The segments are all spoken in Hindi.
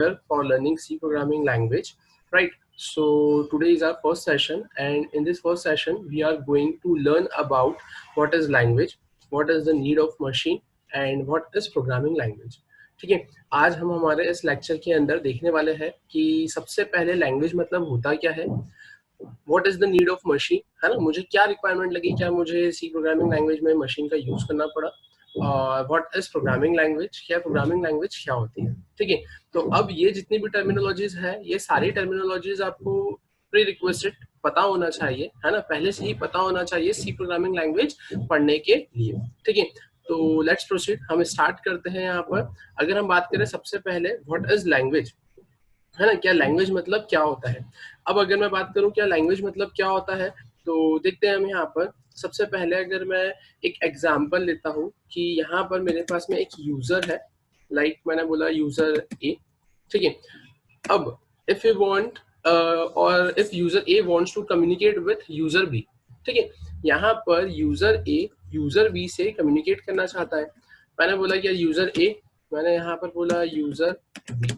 for learning C programming language, right? So today is our first session, and in this first session we are going to learn about what is language, what is the need of machine, and what is programming language. ठीक है, आज हम हमारे इस लेक्चर के अंदर देखने वाले हैं कि सबसे पहले लैंग्वेज मतलब होता क्या है, what is the need of machine, है ना, मुझे क्या रिक्वायरमेंट लगी, क्या मुझे सी प्रोग्रामिंग लैंग्वेज में मशीन का यूज करना पड़ा, व्हाट इज प्रोग्रामिंग लैंग्वेज, क्या प्रोग्रामिंग लैंग्वेज क्या होती है। ठीक है, तो अब ये जितनी भी टर्मिनोलॉजीज है, ये सारी टर्मिनोलॉजीज आपको प्री रिक्वेस्टेड पता होना चाहिए, है ना, पहले से ही पता होना चाहिए सी प्रोग्रामिंग लैंग्वेज पढ़ने के लिए। ठीक है, तो लेट्स प्रोसीड, हम स्टार्ट करते हैं यहाँ पर। अगर हम बात करें सबसे पहले व्हाट इज लैंग्वेज, है ना, क्या लैंग्वेज मतलब क्या होता है। अब अगर मैं बात करूं क्या लैंग्वेज मतलब क्या होता है, तो देखते हैं हम यहाँ पर। सबसे पहले अगर मैं एक एग्जांपल लेता हूं कि यहाँ पर मेरे पास में एक यूजर है, लाइक मैंने बोला यूजर ए। ठीक है, अब इफ यू वांट और if user A wants to communicate with user B, ठीक है, यहाँ पर यूजर ए यूजर बी से कम्युनिकेट करना चाहता है। मैंने बोला क्या यूजर ए, मैंने यहाँ पर बोला यूजर बी।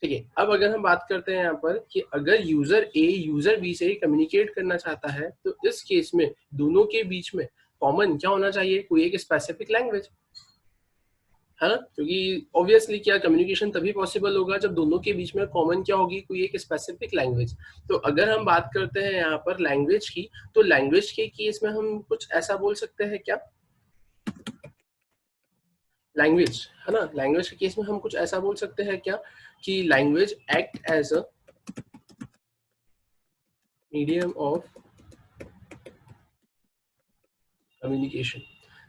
ठीक है, अब अगर हम बात करते हैं यहाँ पर कि अगर यूजर ए यूजर बी से कम्युनिकेट करना चाहता है, तो इस केस में दोनों के बीच में कॉमन क्या होना चाहिए, कोई एक स्पेसिफिक लैंग्वेज, है ना, क्योंकि ऑब्वियसली क्या कम्युनिकेशन तभी पॉसिबल होगा जब दोनों के बीच में कॉमन क्या होगी, कोई एक स्पेसिफिक लैंग्वेज। तो अगर हम बात करते हैं यहाँ पर लैंग्वेज की, तो लैंग्वेज के केस में हम कुछ ऐसा बोल सकते हैं क्या, लैंग्वेज, है ना, लैंग्वेज के केस में हम कुछ ऐसा बोल सकते हैं क्या कि language act as a medium of communication.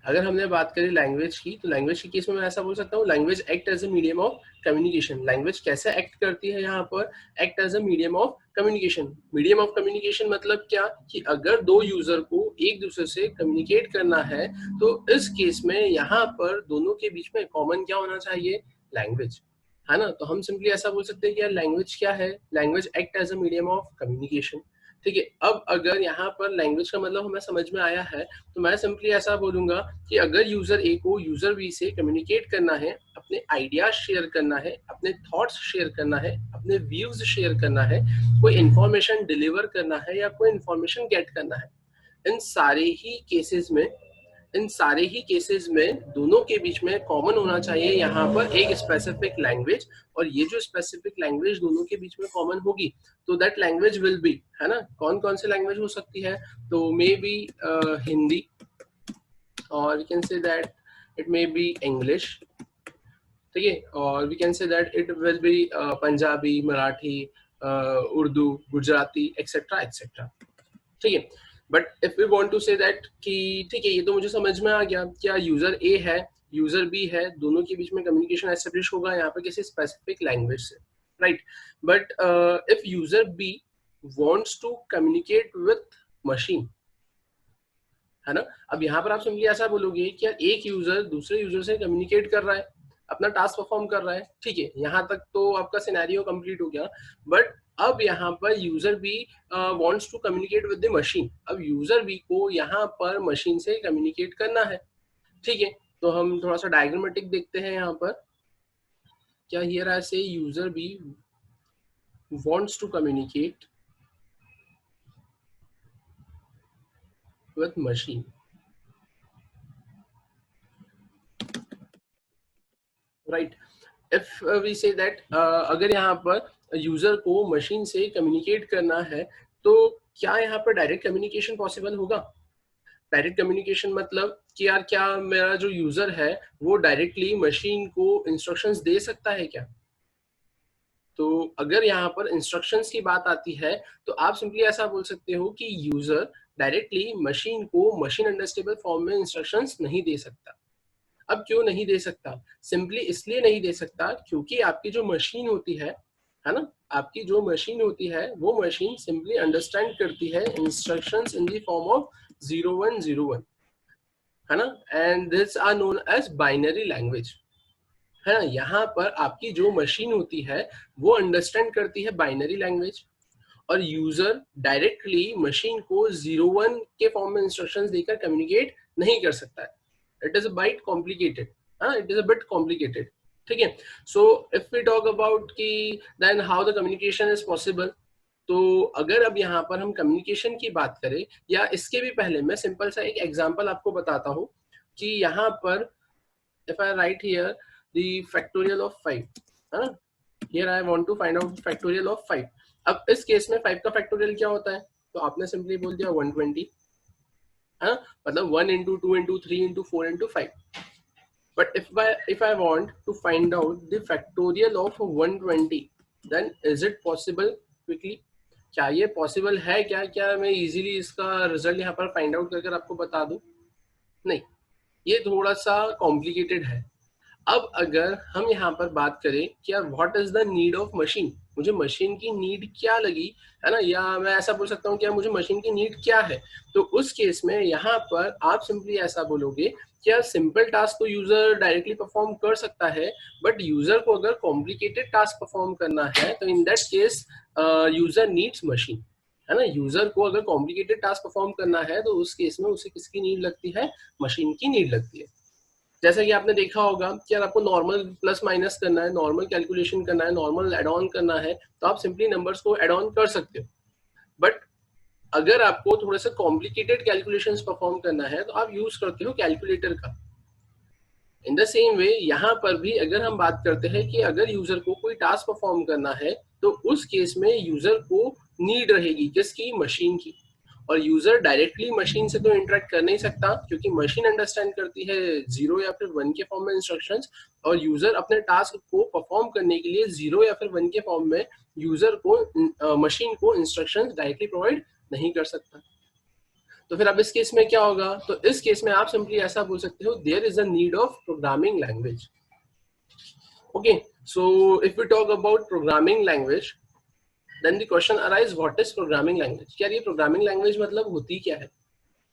अगर हमने बात करी लैंग्वेज की, तो लैंग्वेज के केस में मैं ऐसा बोल सकता हूँ language act as a medium of communication. Language कैसे एक्ट करती है यहाँ पर, act as a medium of communication. Medium of communication मतलब क्या कि अगर दो यूजर को एक दूसरे से कम्युनिकेट करना है, तो इस केस में यहाँ पर दोनों के बीच में कॉमन क्या होना चाहिए, लैंग्वेज, है ना। तो हम सिंपली ऐसा बोल सकते हैं कि यार लैंग्वेज क्या है, language act as a medium of communication. ठीक है, अब अगर यहाँ पर लैंग्वेज का मतलब हमें समझ में आया है, तो मैं सिंपली ऐसा बोलूंगा कि अगर यूजर ए को यूजर बी से कम्युनिकेट करना है, अपने आइडियाज शेयर करना है, अपने थॉट्स शेयर करना है, अपने व्यूज शेयर करना है, कोई इंफॉर्मेशन डिलीवर करना है या कोई इंफॉर्मेशन गेट करना है, इन सारे ही केसेस में, इन सारे ही केसेस में दोनों के बीच में कॉमन होना चाहिए यहाँ पर एक स्पेसिफिक लैंग्वेज। और ये जो स्पेसिफिक लैंग्वेज दोनों के बीच में कॉमन होगी, तो दैट लैंग्वेज विल बी, है ना, कौन कौन सी लैंग्वेज हो सकती है, तो मे बी हिंदी, और we can say that it may be English. ठीक है, और we can say that it will be Punjabi, Marathi, Urdu, Gujarati, etcetera etcetera. ठीक है, but if we want to say that कि ठीक है, ये तो मुझे समझ में आ गया, क्या यूजर ए है, यूजर बी है, दोनों के बीच में कम्युनिकेशन एस्टेब्लिश होगा यहाँ पे किसी स्पेसिफिक लैंग्वेज से, right. But if user B wants to communicate with machine, है ना, अब यहाँ पर आप सिंपली ऐसा बोलोगे कि यार एक यूजर दूसरे यूजर से कम्युनिकेट कर रहा है, अपना टास्क परफॉर्म कर रहा है। ठीक है, यहाँ तक तो आपका सिनेरियो कंप्लीट हो गया। बट अब यहाँ पर user B wants to communicate with the machine, अब यूजर बी को यहाँ पर मशीन से कम्युनिकेट करना है। ठीक है, तो हम थोड़ा सा डायग्रामेटिक देखते हैं यहाँ पर, क्या here I say user B wants to communicate with machine, right. If we say that अगर यहाँ पर यूजर को मशीन से कम्युनिकेट करना है, तो क्या यहाँ पर डायरेक्ट कम्युनिकेशन पॉसिबल होगा। डायरेक्ट कम्युनिकेशन मतलब कि यार क्या मेरा जो यूजर है वो डायरेक्टली मशीन को इंस्ट्रक्शंस दे सकता है क्या। तो अगर यहाँ पर इंस्ट्रक्शंस की बात आती है, तो आप सिंपली ऐसा बोल सकते हो कि यूजर डायरेक्टली मशीन को मशीन अंडरस्टेबल फॉर्म में इंस्ट्रक्शंस नहीं दे सकता। अब क्यों नहीं दे सकता, सिंपली इसलिए नहीं दे सकता क्योंकि आपकी जो मशीन होती है ना, आपकी जो मशीन होती है वो मशीन सिंपली अंडरस्टैंड करती है instructions in the form of 0101, है ना, and this are known as binary language, है ना। यहाँ पर आपकी जो मशीन होती है वो अंडरस्टैंड करती है बाइनरी लैंग्वेज, और यूजर डायरेक्टली मशीन को 01 के फॉर्म में इंस्ट्रक्शंस देकर कम्युनिकेट नहीं कर सकता है। It is a bite complicated, हाँ, it is a bit complicated. ठीक है। So if we talk about कि then how the communication is possible, तो अगर अब यहाँ पर हम कम्युनिकेशन की बात करें, या इसके भी पहले मैं सिंपल सा एक एग्जांपल आपको बताता हूँ कि यहाँ पर if I write here the factorial of 5, हाँ, here I want to find out factorial of 5। अब इस केस में 5 का फैक्टोरियल क्या होता है, तो आपने सिंपली बोल दिया 120, हाँ, मतलब 1 into 2 into 3 into 4 into 5। But if I want to find out the factorial of 120, then is it possible quickly? क्या ये पॉसिबल है क्या मैं इजीली इसका रिजल्ट यहाँ पर फाइंड आउट करके आपको बता दूं? नहीं, ये थोड़ा सा कॉम्प्लिकेटेड है। अब अगर हम यहाँ पर बात करें कि यार what is the need of machine, मुझे मशीन की नीड क्या लगी, है ना, या मैं ऐसा बोल सकता हूँ कि यार मुझे मशीन की नीड क्या है, तो उस केस में यहाँ पर आप सिंपली ऐसा बोलोगे कि यार सिंपल टास्क तो यूजर डायरेक्टली परफॉर्म कर सकता है, बट यूजर को अगर कॉम्प्लिकेटेड टास्क परफॉर्म करना है तो in that case user needs machine, है ना। यूजर को अगर कॉम्प्लिकेटेड टास्क परफॉर्म करना है तो उस केस में उसे किसकी नीड लगती है, मशीन की नीड लगती है। जैसा कि आपने देखा होगा कि अगर आपको नॉर्मल प्लस माइनस करना है, नॉर्मल कैलकुलेशन करना है, नॉर्मल एड ऑन करना है, तो आप सिंपली नंबर्स को एड ऑन कर सकते हो। बट अगर आपको थोड़ा सा कॉम्प्लिकेटेड कैलकुलेशंस परफॉर्म करना है तो आप यूज करते हो कैलकुलेटर का। इन द सेम वे यहाँ पर भी अगर हम बात करते हैं कि अगर यूजर को कोई टास्क परफॉर्म करना है तो उस केस में यूजर को नीड रहेगी किसकी, मशीन की। और यूजर डायरेक्टली मशीन से तो इंटरेक्ट कर नहीं सकता, क्योंकि मशीन अंडरस्टैंड करती है 0 या फिर 1 के फॉर्म में इंस्ट्रक्शंस, और यूजर अपने टास्क को परफॉर्म करने के लिए 0 या फिर 1 के फॉर्म में यूजर को मशीन को इंस्ट्रक्शंस डायरेक्टली प्रोवाइड नहीं कर सकता। तो फिर अब इस केस में क्या होगा, तो इस केस में आप सिंपली ऐसा बोल सकते हो there is a need of programming language. Okay, so if we talk about programming language, then the question arise what is programming language, क्या ये प्रोग्रामिंग लैंग्वेज मतलब होती क्या है।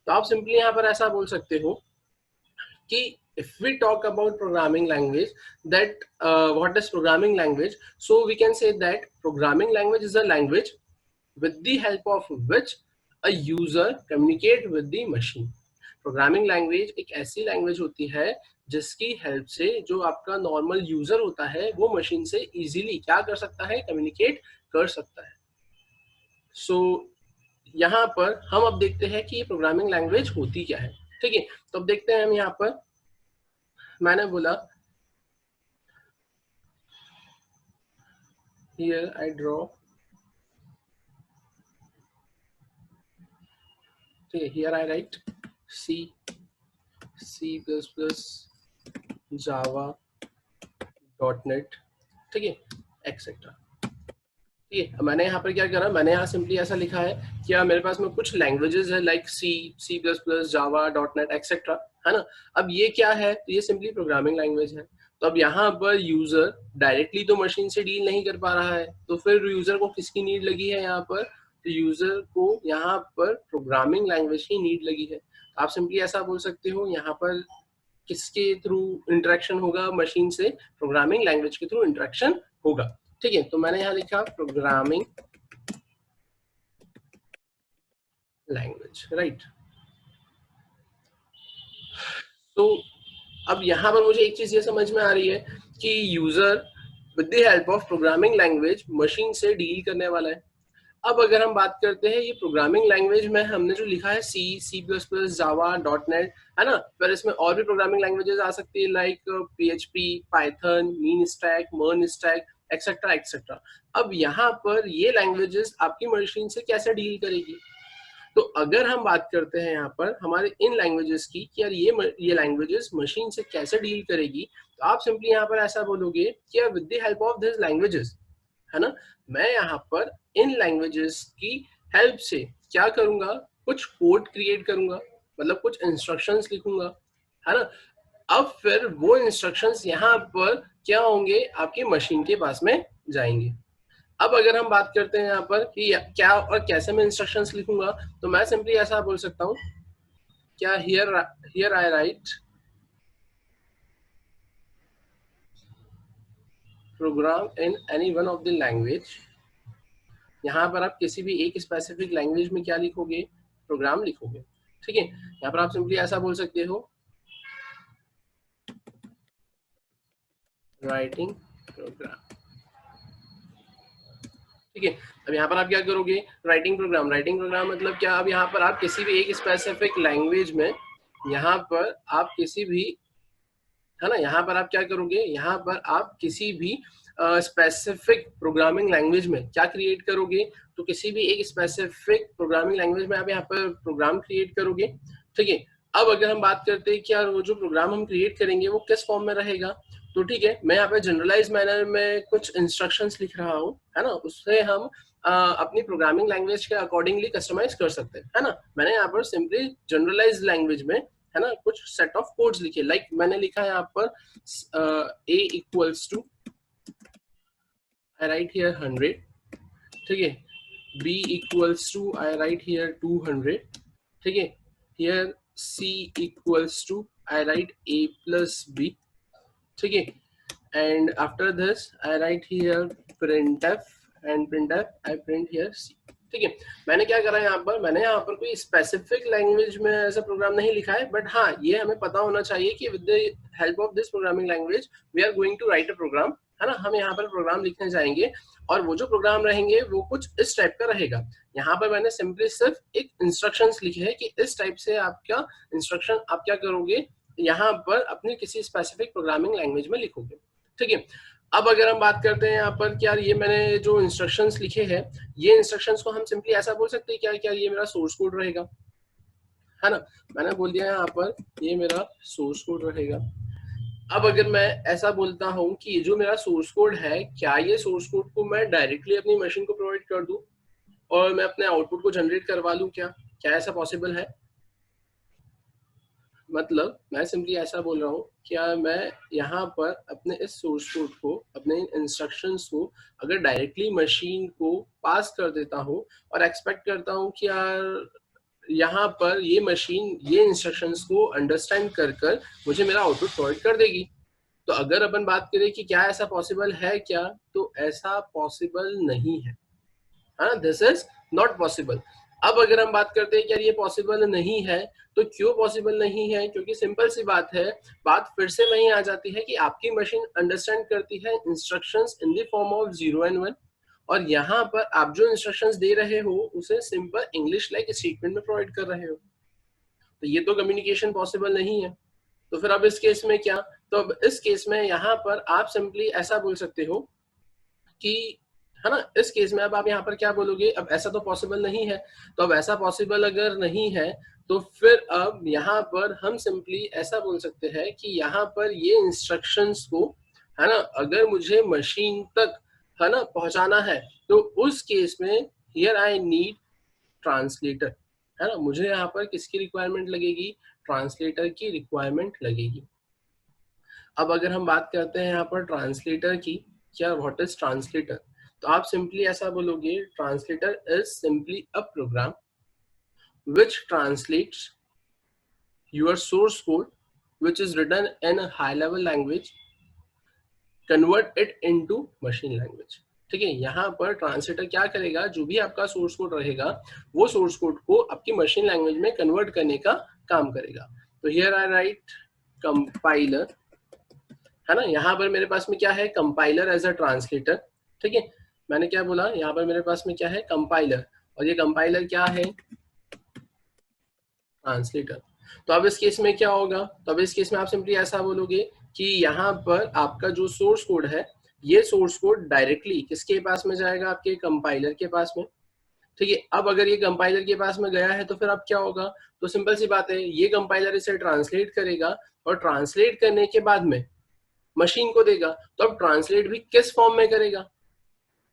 तो आप सिंपली यहाँ पर ऐसा बोल सकते हो कि if we talk about programming language, that what is programming language, so we can say that programming language is a language with the help of which a user communicate with the machine। Programming language एक ऐसी लैंग्वेज होती है जिसकी हेल्प से जो आपका नॉर्मल यूजर होता है वो मशीन से इजीली क्या कर सकता है, कम्युनिकेट कर सकता है। सो यहाँ पर हम अब देखते हैं कि प्रोग्रामिंग लैंग्वेज होती क्या है। ठीक है, तो अब देखते हैं हम यहाँ पर, मैंने बोला here I draw, ठीक है, here I write C, C++, Java, .NET, ठीक है, एक्सेट्रा। ठीक है, मैंने यहाँ पर क्या करा, मैंने यहाँ सिंपली ऐसा लिखा है कि मेरे पास में कुछ लैंग्वेजेस है लाइक सी, C++, जावा, .NET एक्सेट्रा, है ना। अब ये क्या है, तो ये सिंपली प्रोग्रामिंग लैंग्वेज है। तो अब यहाँ पर यूजर डायरेक्टली तो मशीन से डील नहीं कर पा रहा है, तो फिर यूजर को किसकी नीड लगी है यहाँ पर, तो यूजर को यहाँ पर प्रोग्रामिंग लैंग्वेज की नीड लगी है। आप सिंपली ऐसा बोल सकते हो यहाँ पर किसके थ्रू इंटरेक्शन होगा मशीन से, प्रोग्रामिंग लैंग्वेज के थ्रू इंटरेक्शन होगा। ठीक है, तो मैंने यहाँ लिखा प्रोग्रामिंग लैंग्वेज, राइट। तो अब यहाँ पर मुझे एक चीज ये समझ में आ रही है कि user with the help of programming language machine से डील करने वाला है। अब अगर हम बात करते हैं ये प्रोग्रामिंग लैंग्वेज में हमने जो लिखा है सी, C++, जावा, .NET, है ना, पर इसमें और भी प्रोग्रामिंग लैंग्वेजेस आ सकती है like PHP, Python, mean stack, MERN stack etcetera etcetera. अब यहाँ पर ये लैंग्वेजेस आपकी मशीन से कैसे डील करेगी, तो अगर हम बात करते हैं यहाँ पर हमारे इन लैंग्वेजेस की कि यार ये लैंग्वेजेस मशीन से कैसे डील करेगी, तो आप सिंपली यहाँ पर ऐसा बोलोगे कि यार with the help of this languages, है ना, मैं यहाँ पर इन लैंग्वेजेस की हेल्प से क्या करूंगा, कुछ कोड क्रिएट करूंगा, मतलब कुछ इंस्ट्रक्शंस लिखूंगा, है ना। अब फिर वो इंस्ट्रक्शंस यहाँ पर क्या होंगे, आपकी मशीन के पास में जाएंगे। अब अगर हम बात करते हैं यहाँ पर कि क्या और कैसे मैं इंस्ट्रक्शंस लिखूंगा, तो मैं सिंपली ऐसा बोल सकता हूँ क्या here I write program in any one of the language. यहाँ पर आप किसी भी एक स्पेसिफिक लैंग्वेज में क्या लिखोगे, प्रोग्राम लिखोगे। ठीक है, यहाँ पर आप सिंपली ऐसा बोल सकते हो राइटिंग प्रोग्राम। ठीक है, अब यहाँ पर आप क्या करोगे, राइटिंग प्रोग्राम। राइटिंग प्रोग्राम मतलब क्या, अब यहाँ पर आप किसी भी एक स्पेसिफिक लैंग्वेज में, यहाँ पर आप किसी भी, है ना, यहाँ पर आप क्या करोगे, यहाँ पर आप किसी भी स्पेसिफिक प्रोग्रामिंग लैंग्वेज में क्या क्रिएट करोगे, तो किसी भी एक स्पेसिफिक प्रोग्रामिंग लैंग्वेज में आप यहाँ पर प्रोग्राम क्रिएट करोगे। ठीक है, अब अगर हम बात करते हैं कि यार वो जो प्रोग्राम हम क्रिएट करेंगे वो किस फॉर्म में रहेगा, तो ठीक है, मैं यहाँ पे जनरलाइज मैनर में कुछ इंस्ट्रक्शंस लिख रहा हूँ, है ना, उससे हम अपनी प्रोग्रामिंग लैंग्वेज के अकॉर्डिंगली कस्टमाइज कर सकते हैं, है ना। मैंने यहाँ पर सिंपली जनरलाइज लैंग्वेज में, है ना, कुछ सेट ऑफ कोड्स लिखे, लाइक मैंने लिखा है यहाँ पर a equals to, I write here 100, ठीक है, b equals to, I write here 200, ठीक है, here c equals to, I write a plus b, ठीक है, and after this I write here printf, and printf I print here c। ठीक है, मैंने क्या करा यहाँ पर, मैंने यहाँ पर कोई स्पेसिफिक लैंग्वेज में ऐसा प्रोग्राम नहीं लिखा है, बट हाँ ये हमें पता होना चाहिए कि with the help of this programming language we are going to write a program, है ना। हम यहाँ पर प्रोग्राम लिखने जाएंगे और वो जो प्रोग्राम रहेंगे वो कुछ इस टाइप का रहेगा। यहाँ पर मैंने सिंपली सिर्फ एक इंस्ट्रक्शंस लिखे हैं कि इस टाइप से आपका इंस्ट्रक्शन आप क्या करोगे, यहाँ पर अपनी किसी स्पेसिफिक प्रोग्रामिंग लैंग्वेज में लिखोगे। ठीक है, अब अगर हम बात करते हैं यहाँ पर, क्या ये मैंने जो इंस्ट्रक्शंस लिखे हैं, ये इंस्ट्रक्शंस को हम सिंपली ऐसा बोल सकते हैं क्या, क्या ये मेरा सोर्स कोड रहेगा, है ना। मैंने बोल दिया यहाँ पर ये मेरा सोर्स कोड रहेगा। अब अगर मैं ऐसा बोलता हूँ कि ये जो मेरा सोर्स कोड है, क्या ये सोर्स कोड को मैं डायरेक्टली अपनी मशीन को प्रोवाइड कर दूं और मैं अपने आउटपुट को जनरेट करवा लूं, क्या क्या ऐसा पॉसिबल है। मतलब मैं सिंपली ऐसा बोल रहा हूँ, क्या मैं यहाँ पर अपने इस सोर्स कोड को, अपने इंस्ट्रक्शंस को अगर डायरेक्टली मशीन को पास कर देता हूँ और एक्सपेक्ट करता हूँ कि यार यहाँ पर ये मशीन ये इंस्ट्रक्शंस को अंडरस्टैंड कर कर मुझे मेरा आउटपुट प्रोवाइड कर देगी, तो अगर अपन बात करें कि क्या ऐसा पॉसिबल है क्या, तो ऐसा पॉसिबल नहीं है, हाँ, दिस इज नॉट पॉसिबल। अब अगर हम बात करते हैं कि यार ये पॉसिबल नहीं है, तो क्यों पॉसिबल नहीं है, क्योंकि सिंपल सी बात है, बात फिर से वही आ जाती है कि आपकी मशीन अंडरस्टैंड करती है instructions in the form of 0 and 1, और यहाँ पर आप जो इंस्ट्रक्शंस दे रहे हो उसे सिंपल इंग्लिश लाइक स्टेटमेंट में प्रोवाइड कर रहे हो, तो ये तो कम्युनिकेशन पॉसिबल नहीं है। तो फिर अब इस केस में क्या, तो अब इस केस में यहाँ पर आप सिंपली ऐसा बोल सकते हो कि, है ना, इस केस में अब आप यहाँ पर क्या बोलोगे, अब ऐसा तो पॉसिबल नहीं है, तो अब ऐसा पॉसिबल अगर नहीं है तो फिर अब यहाँ पर हम सिंपली ऐसा बोल सकते हैं कि यहाँ पर ये इंस्ट्रक्शंस को, है ना, अगर मुझे मशीन तक, है ना, पहुंचाना है, तो उस केस में हियर आई नीड ट्रांसलेटर, है ना, मुझे यहाँ पर किसकी रिक्वायरमेंट लगेगी, ट्रांसलेटर की रिक्वायरमेंट लगेगी। अब अगर हम बात करते हैं यहाँ पर ट्रांसलेटर की, क्या व्हाट इज ट्रांसलेटर, तो आप सिंपली ऐसा बोलोगे, translator is simply a program which translates your source code which is written in a high level language, convert it into machine language। ठीक है, यहाँ पर ट्रांसलेटर क्या करेगा, जो भी आपका सोर्स कोड रहेगा वो सोर्स कोड को आपकी मशीन लैंग्वेज में कन्वर्ट करने का काम करेगा। तो हियर आई राइट कंपाइलर, है ना, यहाँ पर मेरे पास में क्या है, कंपाइलर एज अ ट्रांसलेटर। ठीक है, मैंने क्या बोला, यहाँ पर मेरे पास में क्या है, कंपाइलर, और ये कंपाइलर क्या है, ट्रांसलेटर। तो अब इस केस में क्या होगा, तो अब इस केस में आप सिंपली ऐसा बोलोगे कि यहाँ पर आपका जो सोर्स कोड है, ये सोर्स कोड डायरेक्टली किसके पास में जाएगा, आपके कंपाइलर के पास में। ठीक है, अब अगर ये कंपाइलर के पास में गया है तो फिर अब क्या होगा, तो सिंपल सी बात है, ये कंपाइलर इसे ट्रांसलेट करेगा और ट्रांसलेट करने के बाद में मशीन को देगा, तो अब ट्रांसलेट भी किस फॉर्म में करेगा,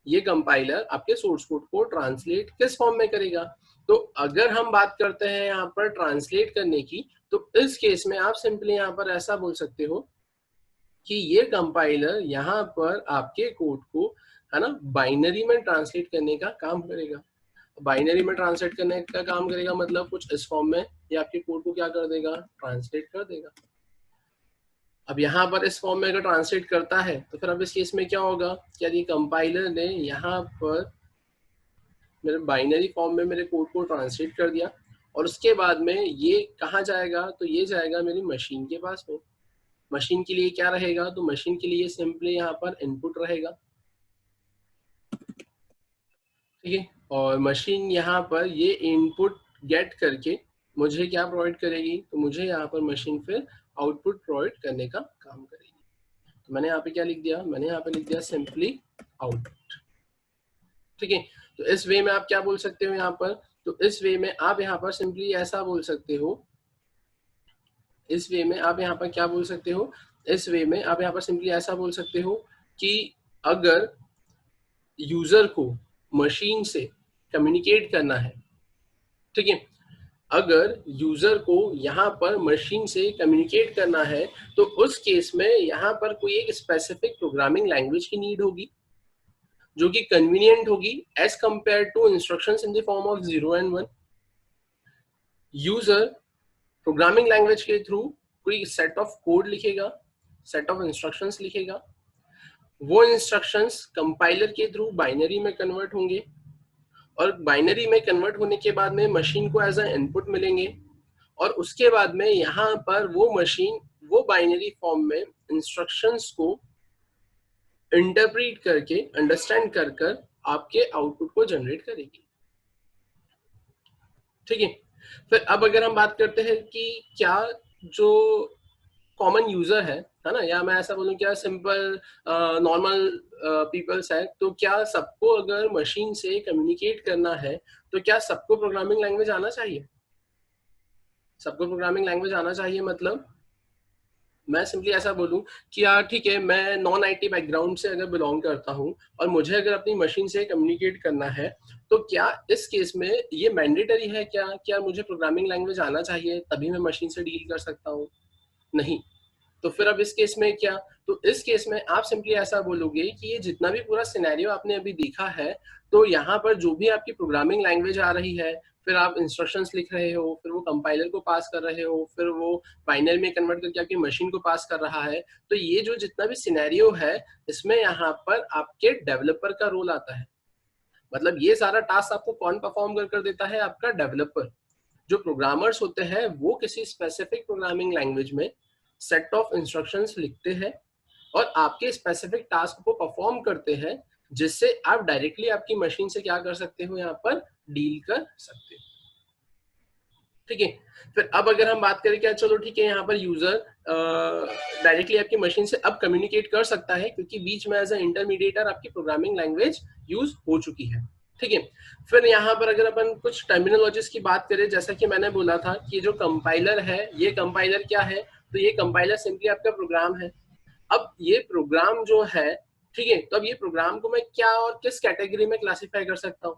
ये कंपाइलर आपके सोर्स कोड को ट्रांसलेट किस फॉर्म में करेगा। तो अगर हम बात करते हैं यहाँ पर ट्रांसलेट करने की, तो इस केस में आप सिंपली यहाँ पर ऐसा बोल सकते हो कि ये कंपाइलर यहाँ पर आपके कोड को, है ना, बाइनरी में ट्रांसलेट करने का काम करेगा। बाइनरी में ट्रांसलेट करने का काम करेगा मतलब कुछ इस फॉर्म में, ये आपके कोड को क्या कर देगा, ट्रांसलेट कर देगा। अब यहाँ पर इस फॉर्म में अगर ट्रांसलेट करता है तो फिर अब इस केस में क्या होगा, क्या ये कंपाइलर ने यहाँ पर मेरे बाइनरी फॉर्म में मेरे कोड को ट्रांसलेट कर दिया, और उसके बाद में ये कहाँ जाएगा, तो ये जाएगा मेरी मशीन के पास में। मशीन के लिए क्या रहेगा, तो मशीन के लिए सिंपली यहाँ पर इनपुट रहेगा, ठीक है। और मशीन यहाँ पर ये इनपुट गेट करके मुझे क्या प्रोवाइड करेगी, तो मुझे यहाँ पर मशीन फिर आउटपुट प्रोवाइड करने का काम करेगी। तो मैंने यहाँ पे क्या लिख दिया, मैंने यहाँ पे लिख दिया सिंपली आउट, ठीक है। तो इस वे में आप क्या बोल सकते हो यहाँ पर, तो इस वे में आप यहाँ पर सिंपली ऐसा बोल सकते हो, इस वे में आप यहाँ पर क्या बोल सकते हो, इस वे में आप यहाँ पर सिंपली ऐसा बोल सकते हो कि अगर यूजर को मशीन से कम्युनिकेट करना है, ठीक है, अगर यूजर को यहाँ पर मशीन से कम्युनिकेट करना है, तो उस केस में यहाँ पर कोई एक स्पेसिफिक प्रोग्रामिंग लैंग्वेज की नीड होगी जो कि कन्वीनियंट होगी as compare to instructions in the form of 0 and 1। User programming language के थ्रू कोई सेट ऑफ कोड लिखेगा, सेट ऑफ इंस्ट्रक्शंस लिखेगा, वो इंस्ट्रक्शंस कंपाइलर के थ्रू बाइनरी में कन्वर्ट होंगे, और बाइनरी में कन्वर्ट होने के बाद में मशीन को एज अ इनपुट मिलेंगे, और उसके बाद में यहाँ पर वो मशीन वो बाइनरी फॉर्म में इंस्ट्रक्शंस को इंटरप्रीट करके अंडरस्टैंड कर कर आपके आउटपुट को जनरेट करेगी, ठीक है। फिर अब अगर हम बात करते हैं कि क्या जो कॉमन यूजर है ना, या मैं ऐसा बोलूं क्या सिंपल नॉर्मल पीपल्स है, तो क्या सबको अगर मशीन से कम्युनिकेट करना है तो क्या सबको प्रोग्रामिंग लैंग्वेज आना चाहिए, सबको प्रोग्रामिंग लैंग्वेज आना चाहिए, मतलब मैं सिंपली ऐसा बोलूं कि यार ठीक है, मैं नॉन आईटी बैकग्राउंड से अगर बिलोंग करता हूं और मुझे अगर अपनी मशीन से कम्युनिकेट करना है, तो क्या इस केस में ये मैंडेटरी है क्या, क्या मुझे प्रोग्रामिंग लैंग्वेज आना चाहिए तभी मैं मशीन से डील कर सकता हूँ? नहीं। तो फिर अब इस केस में क्या, तो इस केस में आप सिंपली ऐसा बोलोगे कि ये जितना भी पूरा सिनेरियो आपने अभी देखा है, तो यहाँ पर जो भी आपकी प्रोग्रामिंग लैंग्वेज आ रही है, फिर आप इंस्ट्रक्शंस लिख रहे हो, फिर वो कंपाइलर को पास कर रहे हो, फिर वो बाइनरी में कन्वर्ट करके आपकी मशीन को पास कर रहा है, तो ये जो जितना भी सिनेरियो है, इसमें यहाँ पर आपके डेवलपर का रोल आता है। मतलब ये सारा टास्क आपको कौन परफॉर्म कर देता है, आपका डेवलपर। जो प्रोग्रामर्स होते हैं वो किसी स्पेसिफिक प्रोग्रामिंग लैंग्वेज में सेट ऑफ इंस्ट्रक्शंस लिखते हैं और आपके स्पेसिफिक टास्क को परफॉर्म करते हैं, जिससे आप डायरेक्टली आपकी मशीन से क्या कर सकते हो, यहाँ पर डील कर सकते हो, ठीक है। फिर अब अगर हम बात करें क्या, चलो ठीक है, यहाँ पर यूजर डायरेक्टली आपकी मशीन से अब कम्युनिकेट कर सकता है क्योंकि बीच में एज अ इंटरमीडिएटर आपकी प्रोग्रामिंग लैंग्वेज यूज हो चुकी है, ठीक है। फिर यहाँ पर अगर अपन कुछ टर्मिनोलॉजीज की बात करें, जैसा कि मैंने बोला था कि जो कंपाइलर है, ये कंपाइलर क्या है, तो ये कंपाइलर सिंपली आपका प्रोग्राम है। अब ये प्रोग्राम जो है, ठीक है, तो अब ये प्रोग्राम को मैं क्या और किस कैटेगरी में क्लासिफाई कर सकता हूँ?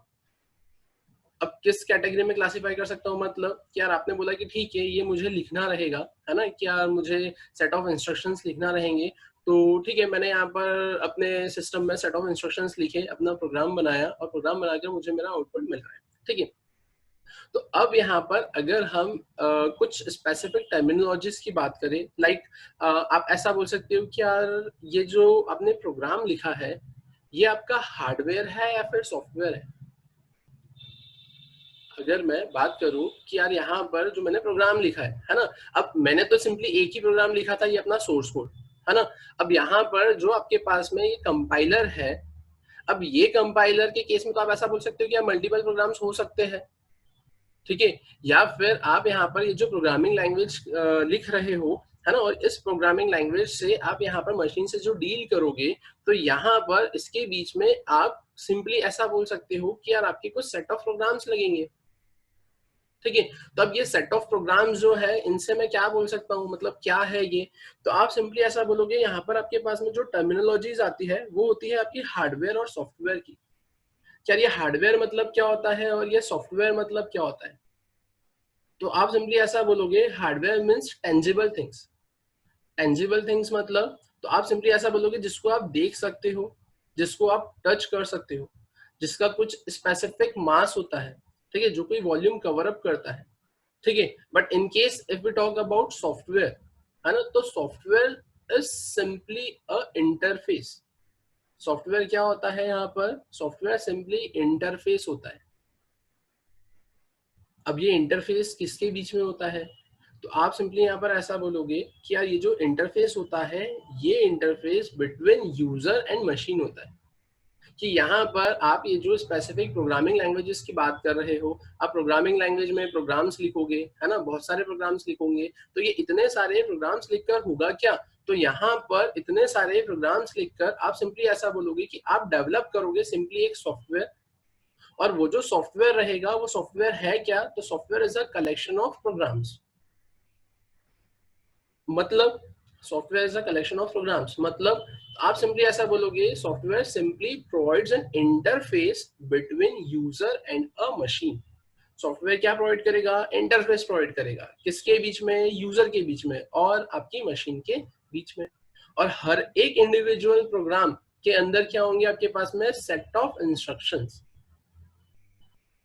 अब किस कैटेगरी में क्लासिफाई कर सकता हूँ, मतलब कि यार आपने बोला कि ठीक है ये मुझे लिखना रहेगा, है ना, कि यार मुझे सेट ऑफ इंस्ट्रक्शंस लिखना रहेंगे, तो ठीक है, मैंने यहाँ पर अपने सिस्टम में सेट ऑफ इंस्ट्रक्शंस लिखे, अपना प्रोग्राम बनाया और प्रोग्राम बनाकर मुझे मेरा आउटपुट मिल रहा है, ठीक है। तो अब यहाँ पर अगर हम कुछ स्पेसिफिक टर्मिनोलॉजीज की बात करें, लाइक आप ऐसा बोल सकते हो कि यार ये जो आपने प्रोग्राम लिखा है, ये आपका हार्डवेयर है या फिर सॉफ्टवेयर है? अगर मैं बात करूं कि यार यहाँ पर जो मैंने प्रोग्राम लिखा है ना, अब मैंने तो सिंपली एक ही प्रोग्राम लिखा था, ये अपना सोर्स कोड है ना। अब यहाँ पर जो आपके पास में ये कंपाइलर है, अब ये कंपाइलर के केस में तो आप ऐसा बोल सकते हो कि मल्टीपल प्रोग्राम्स हो सकते हैं, ठीक है। या फिर आप यहाँ पर ये जो प्रोग्रामिंग लैंग्वेज लिख रहे हो, है ना, और इस प्रोग्रामिंग लैंग्वेज से आप यहाँ पर मशीन से जो डील करोगे, तो यहाँ पर इसके बीच में आप सिंपली ऐसा बोल सकते हो कि यार आपके कुछ सेट ऑफ प्रोग्राम्स लगेंगे, ठीक है। तो अब ये सेट ऑफ प्रोग्राम्स जो है, इनसे मैं क्या बोल सकता हूँ, मतलब क्या है ये, तो आप सिंपली ऐसा बोलोगे, यहाँ पर आपके पास में जो टर्मिनोलॉजीज आती है वो होती है आपकी हार्डवेयर और सॉफ्टवेयर की। क्या ये हार्डवेयर मतलब क्या होता है और ये सॉफ्टवेयर मतलब क्या होता है? तो आप सिंपली ऐसा बोलोगे, hardware means tangible things. Tangible things मतलब, तो आप सिंपली ऐसा बोलोगे जिसको आप देख सकते हो, जिसको आप टच कर सकते हो, जिसका कुछ स्पेसिफिक मास होता है, ठीक है, जो कोई वॉल्यूम कवर अप करता है, ठीक है। But in case if we talk about software, है ना, तो software is simply a interface. Software क्या होता है यहाँ पर, सॉफ्टवेयर सिंपली इंटरफेस होता है। अब ये इंटरफेस किसके बीच में होता है, तो आप सिंपली यहाँ पर ऐसा बोलोगे कि यार ये जो इंटरफेस होता है, ये interface between user and machine होता है। कि यहाँ पर आप ये जो स्पेसिफिक प्रोग्रामिंग लैंग्वेजेस की बात कर रहे हो, आप प्रोग्रामिंग लैंग्वेज में प्रोग्राम्स लिखोगे, है ना, बहुत सारे प्रोग्राम्स लिखोगे, तो ये इतने सारे प्रोग्राम्स लिखकर होगा क्या? तो यहाँ पर इतने सारे प्रोग्राम्स लिखकर आप सिंपली ऐसा बोलोगे कि आप डेवलप करोगे सिंपली एक सॉफ्टवेयर, और वो जो सॉफ्टवेयर रहेगा वो सॉफ्टवेयर है क्या? तो software is a collection of programs. मतलब software is a collection of programs, मतलब आप सिंपली ऐसा बोलोगे software simply provides an interface between user and a machine. Software क्या प्रोवाइड करेगा? इंटरफेस प्रोवाइड करेगा। किसके बीच में? यूजर के बीच में और आपकी मशीन के बीच में। और हर एक इंडिविजुअल प्रोग्राम के अंदर क्या होंगे आपके पास में? Set of instructions.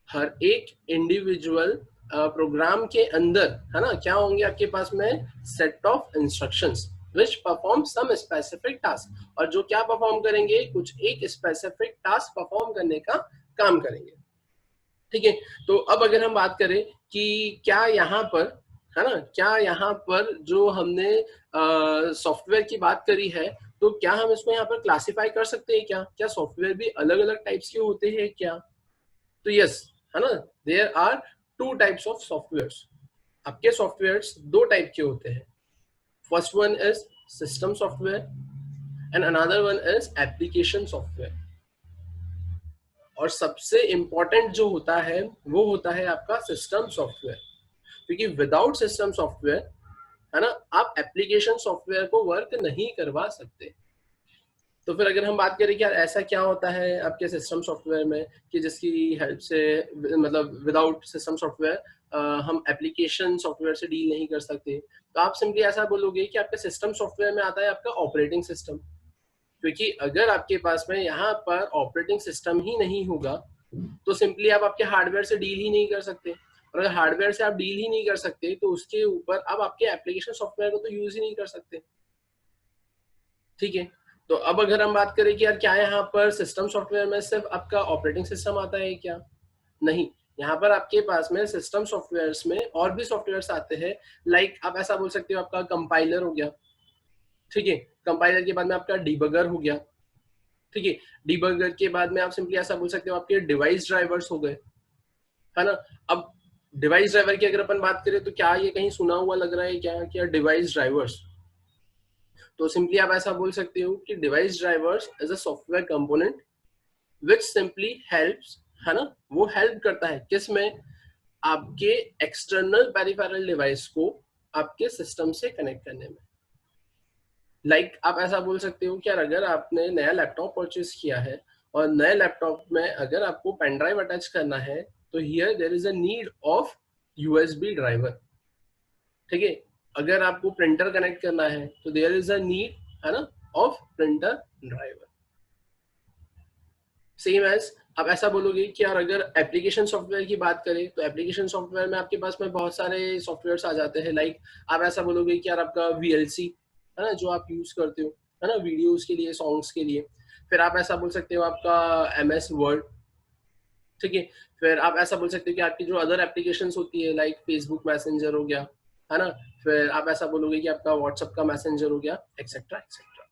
हर एक इंडिविजुअल प्रोग्राम के अंदर, है ना, क्या होंगे आपके पास में? Set of instructions which perform some specific task, और जो क्या परफॉर्म करेंगे? कुछ एक स्पेसिफिक टास्क परफॉर्म करने का काम करेंगे। ठीक है, तो अब अगर हम बात करें कि क्या यहाँ पर, है ना, क्या यहाँ पर जो हमने सॉफ्टवेयर की बात करी है, तो क्या हम इसको यहाँ पर क्लासिफाई कर सकते हैं क्या? क्या सॉफ्टवेयर भी अलग अलग टाइप्स के होते हैं क्या? तो यस, है ना, there are two types of softwares. आपके सॉफ्टवेयर्स दो टाइप के होते हैं। First one is system software and another one is application software. और सबसे इंपॉर्टेंट जो होता है वो होता है आपका सिस्टम सॉफ्टवेयर, क्योंकि विदाउट सिस्टम सॉफ्टवेयर, है ना, आप एप्लीकेशन सॉफ्टवेयर को वर्क नहीं करवा सकते। तो फिर अगर हम बात करें कि यार ऐसा क्या होता है आपके सिस्टम सॉफ्टवेयर में कि जिसकी हेल्प से, मतलब विदाउट सिस्टम सॉफ्टवेयर हम एप्लीकेशन सॉफ्टवेयर से डील नहीं कर सकते, तो आप सिंपली ऐसा बोलोगे कि आपके सिस्टम सॉफ्टवेयर में आता है आपका ऑपरेटिंग सिस्टम। क्योंकि अगर आपके पास में यहाँ पर ऑपरेटिंग सिस्टम ही नहीं होगा तो सिंपली आप आपके हार्डवेयर से डील ही नहीं कर सकते, और अगर हार्डवेयर से आप डील ही नहीं कर सकते तो उसके ऊपर आप आपके एप्लीकेशन सॉफ्टवेयर को तो यूज ही नहीं कर सकते। ठीक है, तो अब अगर हम बात करें कि यार क्या यहाँ पर सिस्टम सॉफ्टवेयर में सिर्फ आपका ऑपरेटिंग सिस्टम आता है क्या? नहीं, यहाँ पर आपके पास में सिस्टम सॉफ्टवेयर्स में और भी सॉफ्टवेयर्स आते हैं। लाइक आप ऐसा बोल सकते हो आपका कंपाइलर हो गया, ठीक है, कंपाइलर के बाद में आपका डिबगर हो गया, ठीक है, डिबगर के बाद में आप सिंपली ऐसा बोल सकते हो आपके डिवाइस ड्राइवर्स हो गए, है ना। अब डिवाइस ड्राइवर की अगर अपन बात करें तो क्या ये कहीं सुना हुआ लग रहा है क्या, क्या डिवाइस ड्राइवर्स? तो सिंपली आप ऐसा बोल सकते हो कि device drivers is a software component which simply helps, है ना, वो हेल्प करता है किस में? आपके एक्सटर्नल पेरिफेरल डिवाइस को आपके सिस्टम से कनेक्ट करने में। लाइक आप ऐसा बोल सकते हो कि यार अगर आपने नया लैपटॉप परचेज किया है और नए लैपटॉप में अगर आपको पेन ड्राइव अटैच करना है, तो here there is a need of USB driver. ठीक है, अगर आपको प्रिंटर कनेक्ट करना है तो देयर इज अ नीड, है ना, of printer driver. Same as आप ऐसा बोलोगे कि यार अगर एप्लीकेशन सॉफ्टवेयर की बात करें तो एप्लीकेशन सॉफ्टवेयर में आपके पास में बहुत सारे सॉफ्टवेयर्स आ जाते हैं। लाइक आप ऐसा बोलोगे कि यार आपका वीएलसी, है ना, जो आप यूज करते हो, है ना, वीडियोस के लिए, सॉन्ग्स के लिए। फिर आप ऐसा बोल सकते हो आपका एमएस वर्ड, ठीक है। फिर आप ऐसा बोल सकते हो कि आपकी जो अदर एप्लीकेशंस होती है लाइक फेसबुक मैसेंजर हो गया, है ना। फिर आप ऐसा बोलोगे कि आपका व्हाट्सएप का मैसेंजर हो गया, एक्सेट्रा एक्सेट्रा।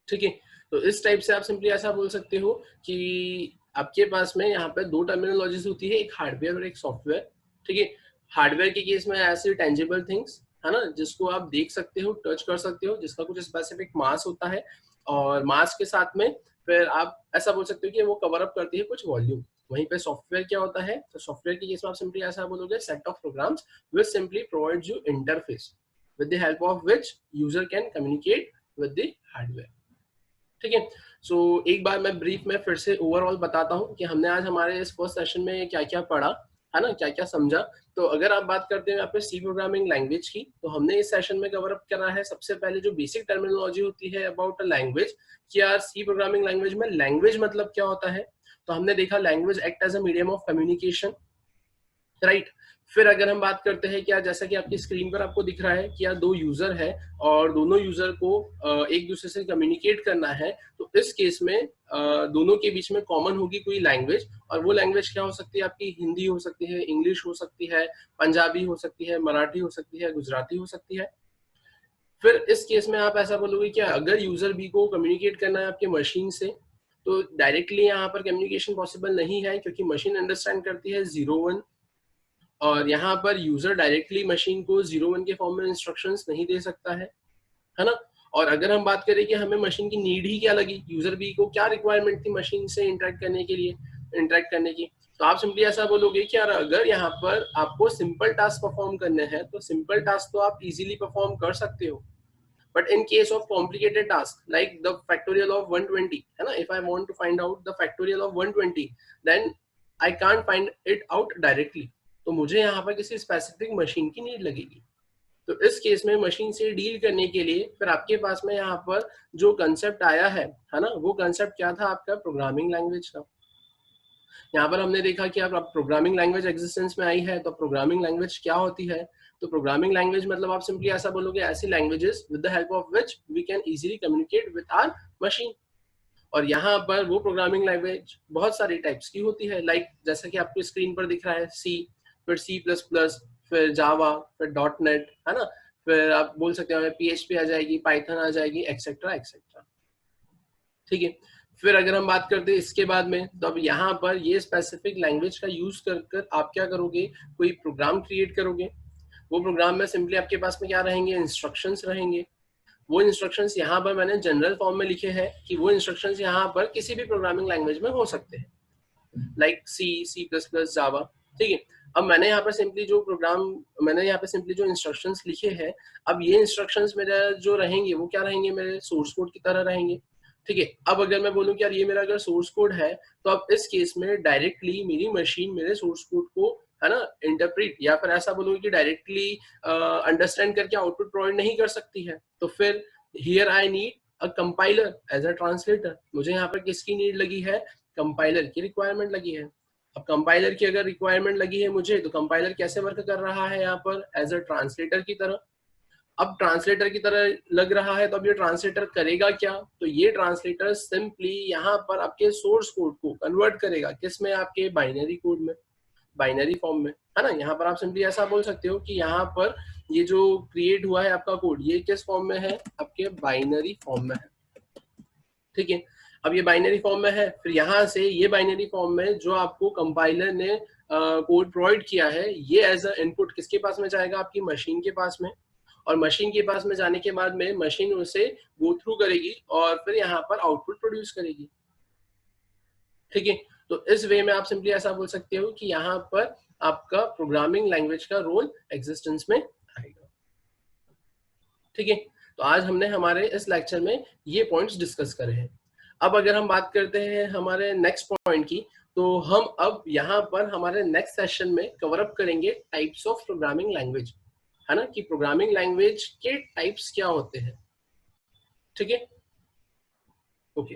ठीक है, तो इस टाइप से आप सिंपली ऐसा बोल सकते हो कि आपके पास में यहाँ पे दो टर्मिनोलॉजीज होती है, एक हार्डवेयर और एक सॉफ्टवेयर। ठीक है, हार्डवेयर के केस में ऐसे टेंजिबल थिंग्स, है ना, जिसको आप देख सकते हो, टच कर सकते हो, जिसका कुछ स्पेसिफिक मास होता है, और मास के साथ में फिर आप ऐसा बोल सकते हो कि वो कवर अप करती है कुछ वॉल्यूम। वहीं पे सॉफ्टवेयर क्या होता है? तो सॉफ्टवेयर के केस में आप सिंपली ऐसा बोलोगे set of programs which simply provides you interface with the help of which user can communicate with the hardware। ठीक है, सो एक बार मैं ब्रीफ में फिर से ओवरऑल बताता हूँ कि हमने आज हमारे इस फर्स्ट सेशन में क्या क्या पढ़ा, है ना, क्या क्या समझा। तो अगर आप बात करते हैं यहाँ पे सी प्रोग्रामिंग लैंग्वेज की, तो हमने इस सेशन में कवर अप करा है सबसे पहले जो बेसिक टर्मिनोलॉजी होती है अबाउट अ लैंग्वेज, कि यार सी प्रोग्रामिंग लैंग्वेज में लैंग्वेज मतलब क्या होता है। तो हमने देखा language act as a medium of communication, right. फिर अगर हम बात करते हैं क्या, जैसा कि आपकी स्क्रीन पर आपको दिख रहा है कि यार दो यूजर है और दोनों यूजर को एक दूसरे से कम्युनिकेट करना है, तो इस केस में दोनों के बीच में कॉमन होगी कोई लैंग्वेज, और वो लैंग्वेज क्या हो सकती है आपकी, हिंदी हो सकती है, इंग्लिश हो सकती है, पंजाबी हो सकती है, मराठी हो सकती है, गुजराती हो सकती है। फिर इस केस में आप ऐसा बोलोगे कि अगर यूजर बी को कम्युनिकेट करना है आपके मशीन से, तो डायरेक्टली यहाँ पर कम्युनिकेशन पॉसिबल नहीं है, क्योंकि मशीन अंडरस्टैंड करती है 0-1, और यहाँ पर यूजर डायरेक्टली मशीन को 0-1 के फॉर्म में इंस्ट्रक्शंस नहीं दे सकता है ना। और अगर हम बात करें कि हमें मशीन की नीड ही क्या लगी, यूजर बी को क्या रिक्वायरमेंट थी मशीन से इंटरेक्ट करने के लिए, इंटरेक्ट करने की, तो आप सिंपली ऐसा बोलोगे कि यार अगर यहाँ पर आपको सिंपल टास्क परफॉर्म करने हैं तो सिंपल टास्क तो आप इजीली परफॉर्म कर सकते हो, but in case of complicated task like the factorial of 120, है ना, if I want to find out the factorial of 120, then I can't find it out directly, तो मुझे यहाँ पर किसी स्पेसिफिक मशीन की नीड लगेगी। तो इस केस में मशीन से डील करने के लिए फिर आपके पास में यहाँ पर जो कंसेप्ट आया है ना, वो कंसेप्ट क्या था आपका, प्रोग्रामिंग लैंग्वेज का। यहाँ पर हमने देखा कि अब प्रोग्रामिंग लैंग्वेज एग्जिस्टेंस में आई है, तो प्रोग्रामिंग लैंग्वेज क्या होती है, तो प्रोग्रामिंग लैंग्वेज मतलब आप सिंपली ऐसा बोलोगे ऐसी languages with the help of which we can easily communicate with our machine. और यहाँ पर वो प्रोग्रामिंग लैंग्वेज बहुत सारी टाइप्स की होती है, लाइक जैसा कि आपको स्क्रीन पर दिख रहा है सी, फिर C++, फिर जावा, फिर .NET, है ना, फिर आप बोल सकते हो PHP आ जाएगी, पाइथन आ जाएगी, एक्सेट्रा एक्सेट्रा। ठीक है, फिर अगर हम बात करते हैं इसके बाद में, तो अब यहाँ पर ये स्पेसिफिक लैंग्वेज का यूज कर कर आप क्या करोगे, कोई प्रोग्राम क्रिएट करोगे। वो प्रोग्राम में सिंपली आपके पास में क्या रहेंगे, इंस्ट्रक्शंस रहेंगे। वो इंस्ट्रक्शंस यहाँ पर मैंने जनरल फॉर्म में लिखे हैं कि वो इंस्ट्रक्शंस यहाँ पर किसी भी प्रोग्रामिंग लैंग्वेज में हो सकते हैं, लाइक C++, जावा। ठीक है, अब मैंने यहाँ पर सिंपली जो इंस्ट्रक्शंस लिखे हैं, अब ये इंस्ट्रक्शंस मेरे जो रहेंगे वो क्या रहेंगे, मेरे सोर्स कोड की तरह रहेंगे। ठीक है, अब अगर मैं बोलूँ कि यार ये मेरा अगर सोर्स कोड है, तो अब इस केस में डायरेक्टली मेरी मशीन मेरे सोर्स कोड को, है ना, इंटरप्रेट या फिर ऐसा बोलूँ कि डायरेक्टली अंडरस्टैंड करके आउटपुट प्रोवाइड नहीं कर सकती है। तो फिर here I need a compiler as a translator. मुझे यहाँ पर किसकी नीड लगी है, कंपाइलर की रिक्वायरमेंट लगी है। अब कंपाइलर की अगर रिक्वायरमेंट लगी है मुझे, तो कंपाइलर कैसे वर्क कर रहा है यहाँ पर, एज अ ट्रांसलेटर की तरह। अब ट्रांसलेटर की तरह लग रहा है, तो अब ये ट्रांसलेटर करेगा क्या, तो ये ट्रांसलेटर सिंपली यहाँ पर आपके सोर्स कोड को कन्वर्ट करेगा, किसमें, आपके बाइनरी कोड में, बाइनरी फॉर्म में, है ना। यहाँ पर आप सिंपली ऐसा बोल सकते हो कि यहाँ पर ये जो क्रिएट हुआ है आपका कोड, ये किस फॉर्म में है, आपके बाइनरी फॉर्म में है। ठीक है, अब ये बाइनरी फॉर्म में है, फिर यहाँ से ये बाइनरी फॉर्म में जो आपको कंपाइलर ने कोड प्रोवाइड किया है, ये एज अ इनपुट किसके पास में जाएगा, आपकी मशीन के पास में। और मशीन के पास में जाने के बाद में मशीन उसे गो थ्रू करेगी और फिर यहाँ पर आउटपुट प्रोड्यूस करेगी। ठीक है, तो इस वे में आप सिंपली ऐसा बोल सकते हो कि यहाँ पर आपका प्रोग्रामिंग लैंग्वेज का रोल एग्जिस्टेंस में आएगा। ठीक है, तो आज हमने हमारे इस लेक्चर में ये पॉइंट्स डिस्कस करे हैं। अब अगर हम बात करते हैं हमारे नेक्स्ट पॉइंट की, तो हम अब यहाँ पर हमारे नेक्स्ट सेशन में कवर अप करेंगे टाइप्स ऑफ प्रोग्रामिंग लैंग्वेज, है ना, कि प्रोग्रामिंग लैंग्वेज के टाइप्स क्या होते हैं। ठीक है, ओके।